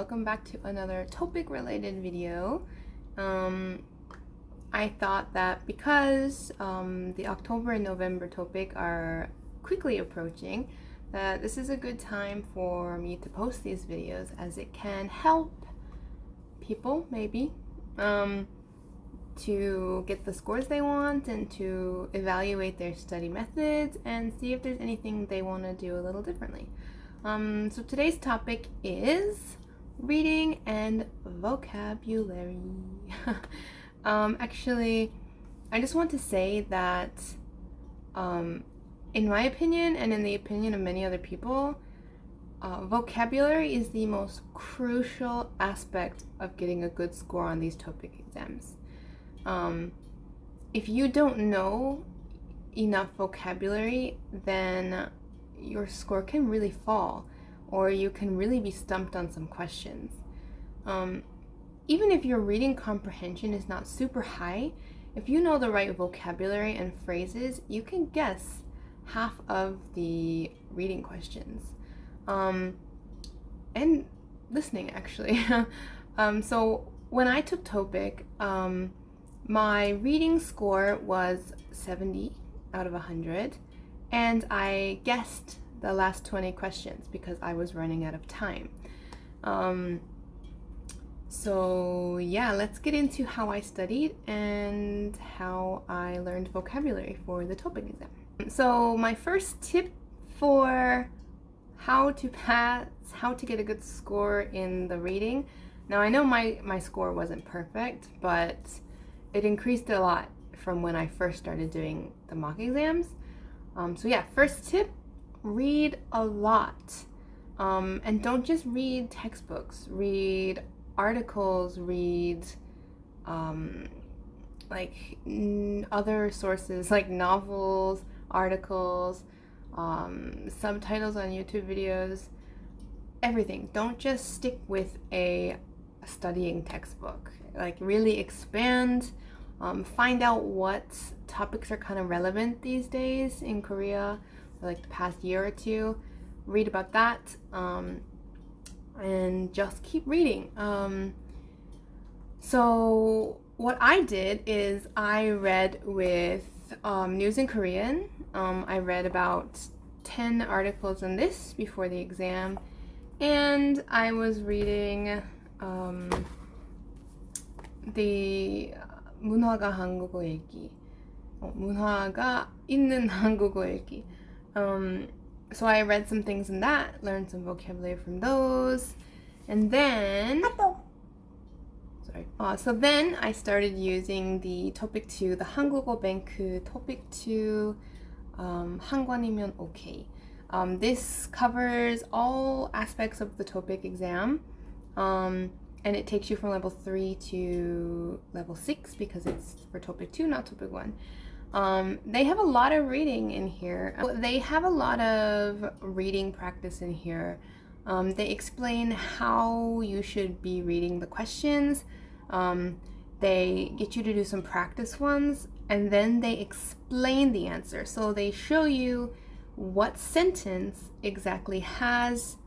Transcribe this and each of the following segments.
welcome back to another topic related video. I thought that because the October and November topic are quickly approaching, that this is a good time for me to post these videos, as it can help people maybe to get the scores they want and to evaluate their study methods and see if there's anything they want to do a little differently. So today's topic is reading and vocabulary. Actually, I just want to say that in my opinion and in the opinion of many other people, vocabulary is the most crucial aspect of getting a good score on these TOPIK exams. If you don't know enough vocabulary, then your score can really fall, or you can really be stumped on some questions. Even if your reading comprehension is not super high, if you know the right vocabulary and phrases, you can guess half of the reading questions. And listening, actually. So when I took TOPIK, my reading score was 70 out of 100, and I guessed the last 20 questions because I was running out of time. So yeah, let's get into how I studied and how I learned vocabulary for the TOPIK exam. So my first tip for how to pass, how to get a good score in the reading. Now I know my score wasn't perfect, but it increased a lot from when I first started doing the mock exams. So yeah, first tip, read a lot. And don't just read textbooks, read articles, read other sources like novels, articles, subtitles on YouTube videos, everything. Don't just stick with a studying textbook. Like, really expand, find out what topics are kind of relevant these days in Korea, for like the past year or two. Read about that, and just keep reading. So what I did is I read with news in Korean. I read about 10 articles on this before the exam, and I was reading the 문화가 한국어 읽기, 문화가 있는 한국어 읽기. So I read some things in that, learned some vocabulary from those, and then so then I started using the TOPIK II, the 한국어 뱅크 TOPIK II 한관이면 okay. This covers all aspects of the TOPIK exam, and it takes you from level 3 to level 6 because it's for TOPIK II, not TOPIK 1. They have a lot of reading in here. They have a lot of reading practice in here. They explain how you should be reading the questions. They get you to do some practice ones, and then they explain the answer. So they show you what sentence exactly has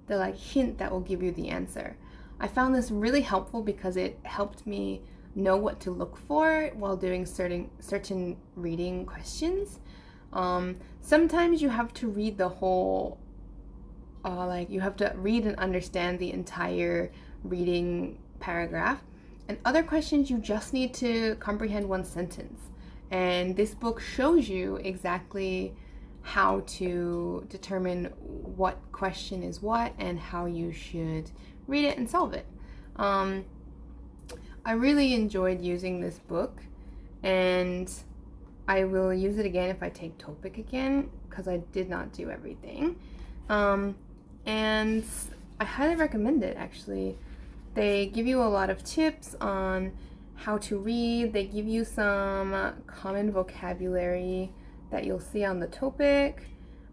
the hint that will give you the answer. I found this really helpful because it helped me know what to look for while doing certain reading questions. Sometimes you have to read the whole, you have to read and understand the entire reading paragraph. And other questions you just need to comprehend one sentence. And this book shows you exactly how to determine what question is what and how you should read it and solve it. I really enjoyed using this book, and I will use it again if I take TOPIK again, because I did not do everything. And I highly recommend it, actually. They give you a lot of tips on how to read. They give you some common vocabulary that you'll see on the TOPIK.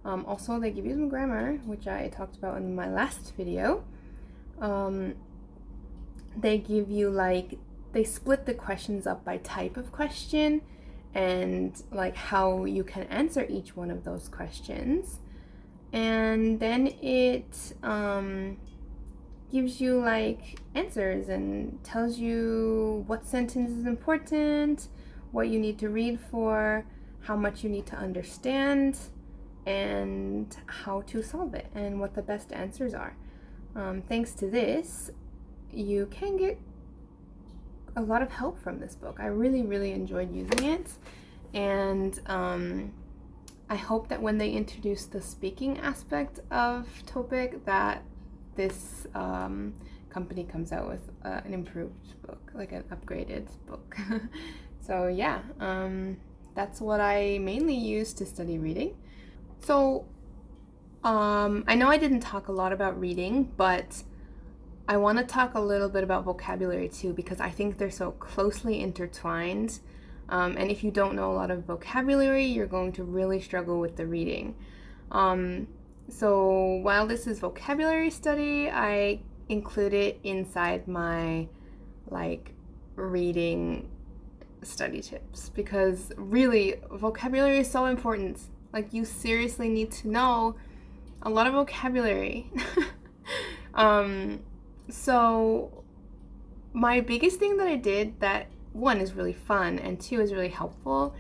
Also, they give you some grammar, which I talked about in my last video. They give you they split the questions up by type of question and how you can answer each one of those questions. And then it gives you like answers and tells you what sentence is important, what you need to read for, how much you need to understand, and how to solve it, and what the best answers are. Thanks to this, you can get a lot of help from this book. I really enjoyed using it, and I hope that when they introduce the speaking aspect of TOPIK, that this company comes out with an improved book, like an upgraded book. So yeah, that's what I mainly use to study reading. So I know I didn't talk a lot about reading, but I want to talk a little bit about vocabulary too, because I think they're so closely intertwined. And if you don't know a lot of vocabulary, you're going to really struggle with the reading. So while this is vocabulary study, I include it inside my like reading study tips, because really vocabulary is so important. Like, you seriously need to know a lot of vocabulary. So my biggest thing that I did that, one, is really fun and two, is really helpful,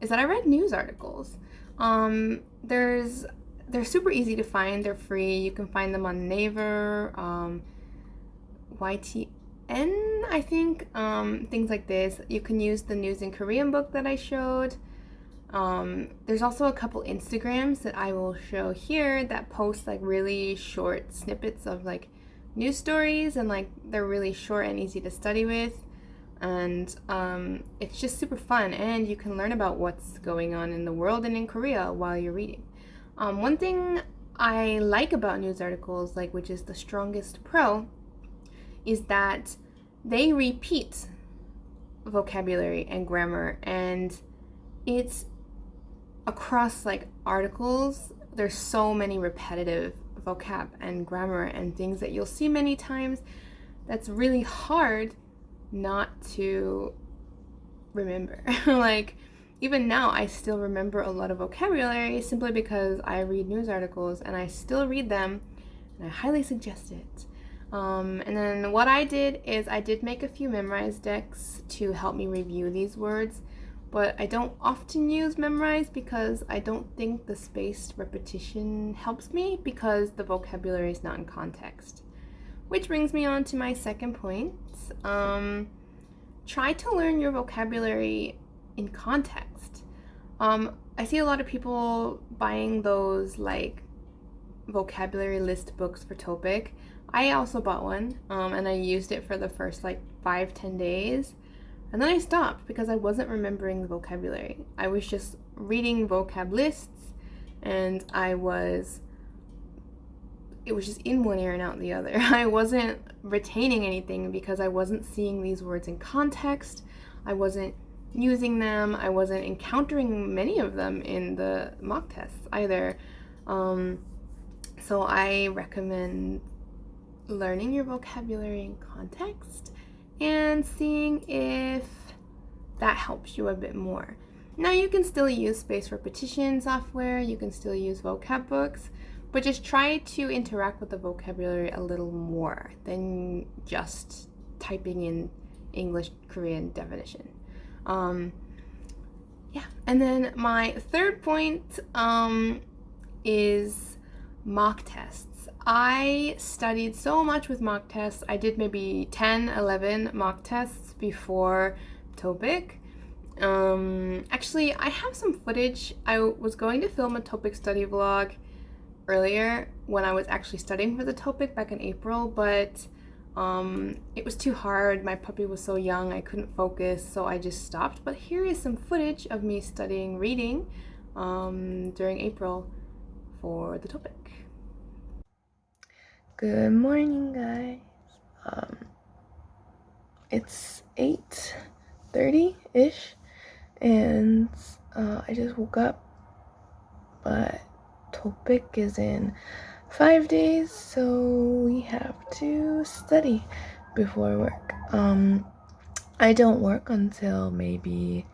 is that I read news articles. They're super easy to find. They're free. You can find them on Naver, YTN, I think, things like this. You can use the News in Korean book that I showed. There's also a couple Instagrams that I will show here that post like really short snippets of like news stories, and like they're really short and easy to study with, and it's just super fun, and you can learn about what's going on in the world and in Korea while you're reading. One thing I like about news articles, like, which is the strongest pro, is that they repeat vocabulary and grammar, and it's across like articles. There's so many repetitive vocab and grammar and things that you'll see many times that's really hard not to remember. Like, even now I still remember a lot of vocabulary simply because I read news articles, and I still read them, and I highly suggest it. And then what I did is I did make a few memorized decks to help me review these words, but I don't often use memorize because I don't think the spaced repetition helps me, because the vocabulary is not in context. Which brings me on to my second point. Try to learn your vocabulary in context. I see a lot of people buying those like vocabulary list books for TOPIK. I also bought one, and I used it for the first like 5-10 days. And then I stopped because I wasn't remembering the vocabulary. I was just reading vocab lists, and it was just in one ear and out the other. I wasn't retaining anything because I wasn't seeing these words in context. I wasn't using them. I wasn't encountering many of them in the mock tests either. So I recommend learning your vocabulary in context and seeing if that helps you a bit more. Now, you can still use spaced repetition software, you can still use vocab books, but just try to interact with the vocabulary a little more than just typing in English Korean definition. Yeah, and then my third point is mock tests. I studied so much with mock tests. I did maybe 10-11 mock tests before TOPIK. Actually, I have some footage. I was going to film a TOPIK study vlog earlier when I was actually studying for the TOPIK back in April, but it was too hard. My puppy was so young, I couldn't focus, so I just stopped. But here is some footage of me studying reading during April for the TOPIK. Good morning, guys. It's 8:30-ish, and I just woke up, but TOPIK is in 5 days, so we have to study before work. I don't work until maybe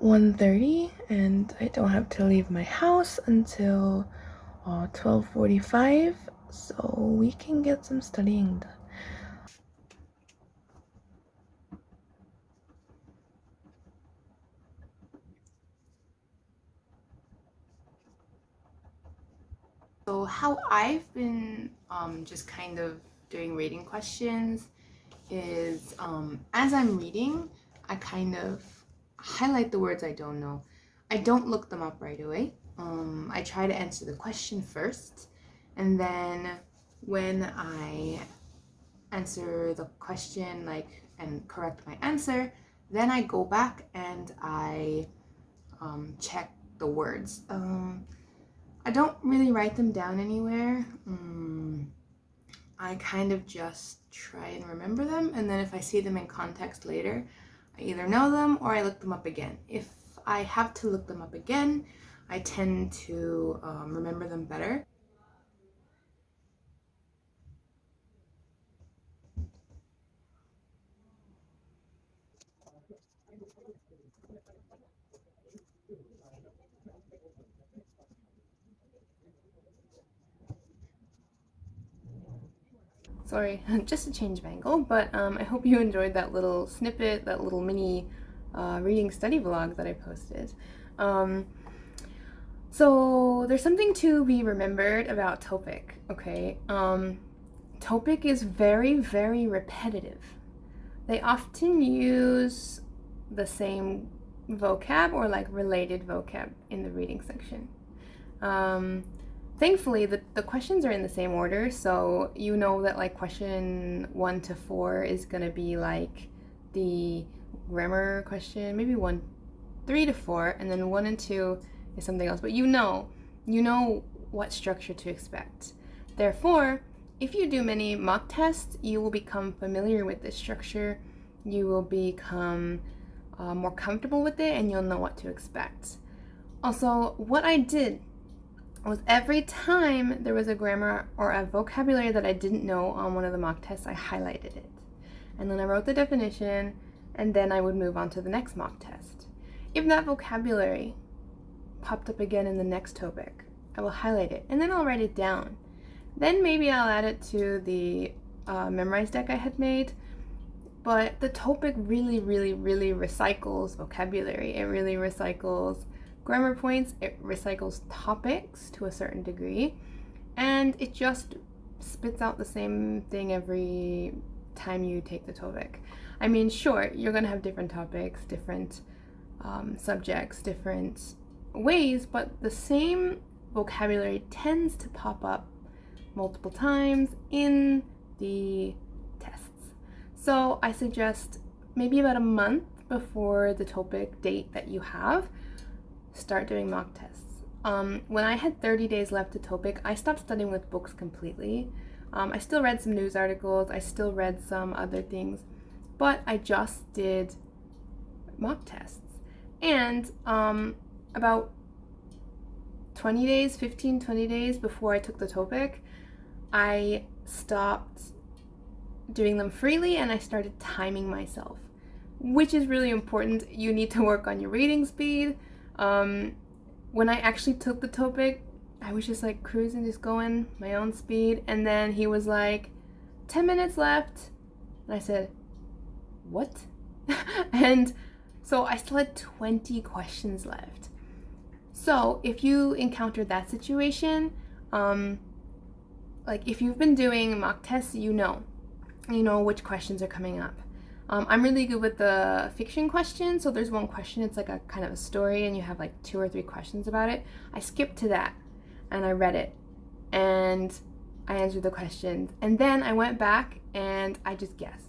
1:30, and I don't have to leave my house until 12:45. so we can get some studying done. So how I've been just kind of doing reading questions is as I'm reading, I kind of highlight the words I don't know. I don't look them up right away. I try to answer the question first, and then when I answer the question and correct my answer, then I go back and I check the words. I don't really write them down anywhere. I kind of just try and remember them, and then if I see them in context later, I either know them or I look them up again. If I have to look them up again, I tend to remember them better. Sorry, just a change of angle, but I hope you enjoyed that little snippet, that little mini reading study vlog that I posted. So there's something to be remembered about TOPIK, okay? TOPIK is very, very repetitive. They often use the same vocab or like related vocab in the reading section. Thankfully, the questions are in the same order, so you know that like question 1 to 4 is gonna be like the grammar question, maybe 3 to 4, and then 1 and 2 is something else. But you know what structure to expect. Therefore, if you do many mock tests, you will become familiar with this structure. You will become more comfortable with it, and you'll know what to expect. Also, what I did was every time there was a grammar or a vocabulary that I didn't know on one of the mock tests, I highlighted it. And then I wrote the definition, and then I would move on to the next mock test. If that vocabulary popped up again in the next topic, I will highlight it, and then I'll write it down. Then maybe I'll add it to the memorize deck I had made. But the TOPIK really, really, really recycles vocabulary. It really recycles grammar points. It recycles topics to a certain degree. And it just spits out the same thing every time you take the TOPIK. I mean, sure, you're going to have different topics, different subjects, different ways, but the same vocabulary tends to pop up multiple times in the tests. So I suggest maybe about a month before the TOPIK date that you have, start doing mock tests. When I had 30 days left to TOPIK, I stopped studying with books completely. I still read some news articles, I still read some other things, but I just did mock tests. And about 20 days before I took the TOPIK, I stopped doing them freely and I started timing myself, which is really important. You need to work on your reading speed. When I actually took the TOPIK, I was just like cruising, just going my own speed, and then he was like, 10 minutes left, and I said, what? And so I still had 20 questions left. So if you encounter that situation, like if you've been doing mock tests, you know which questions are coming up. I'm really good with the fiction questions. So there's one question, it's like a kind of a story, and you have like 2 or 3 questions about it. I skipped to that and I read it and I answered the questions, and then I went back and I just guessed.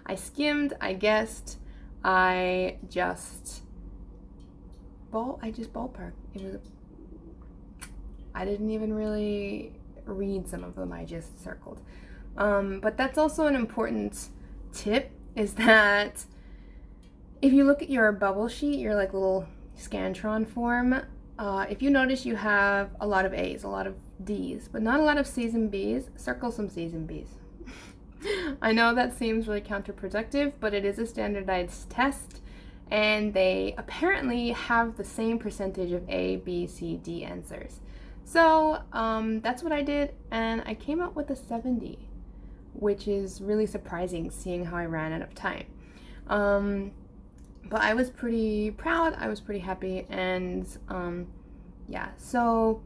I skimmed, I guessed, I just ballparked. I didn't even really read some of them, I just circled. But that's also an important tip, is that if you look at your bubble sheet, your like little Scantron form, if you notice you have a lot of A's, a lot of D's, but not a lot of C's and B's, circle some C's and B's. I know that seems really counterproductive, but it is a standardized test, and they apparently have the same percentage of A, B, C, D answers. So that's what I did, and I came up with a 70, which is really surprising seeing how I ran out of time. But I was pretty proud, I was pretty happy, and yeah, so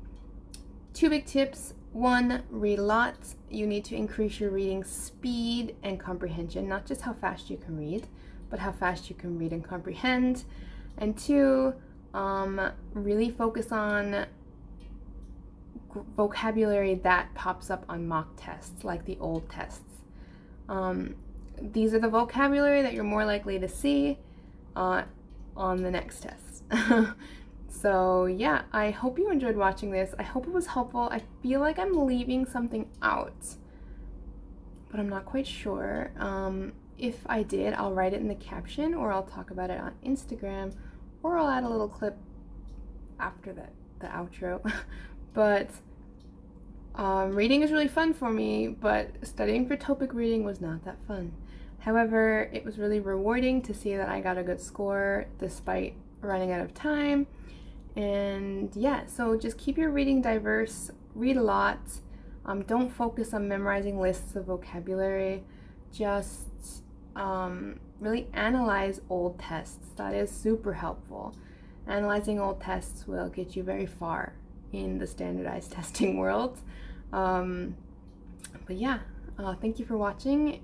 2 big tips. 1, read a lot. You need to increase your reading speed and comprehension, not just how fast you can read, but how fast you can read and comprehend. And 2, really focus on vocabulary that pops up on mock tests, like the old tests. These are the vocabulary that you're more likely to see on the next test. So yeah, I hope you enjoyed watching this. I hope it was helpful. I feel like I'm leaving something out, but I'm not quite sure. If I did, I'll write it in the caption, or I'll talk about it on Instagram, or I'll add a little clip after the outro. But reading is really fun for me, but studying for TOPIK reading was not that fun. However, it was really rewarding to see that I got a good score despite running out of time. And yeah, so just keep your reading diverse, read a lot. Don't focus on memorizing lists of vocabulary. Just really analyze old tests. That is super helpful. Analyzing old tests will get you very far in the standardized testing world. But yeah, thank you for watching.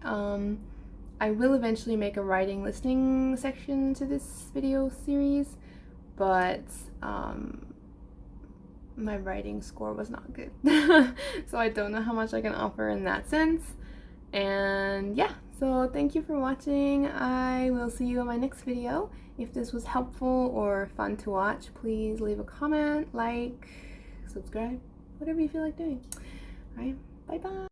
I will eventually make a writing listening section to this video series, but my writing score was not good. So I don't know how much I can offer in that sense. And yeah, so thank you for watching. I will see you in my next video. If this was helpful or fun to watch, please leave a comment, like, subscribe, whatever you feel like doing. All right, bye bye.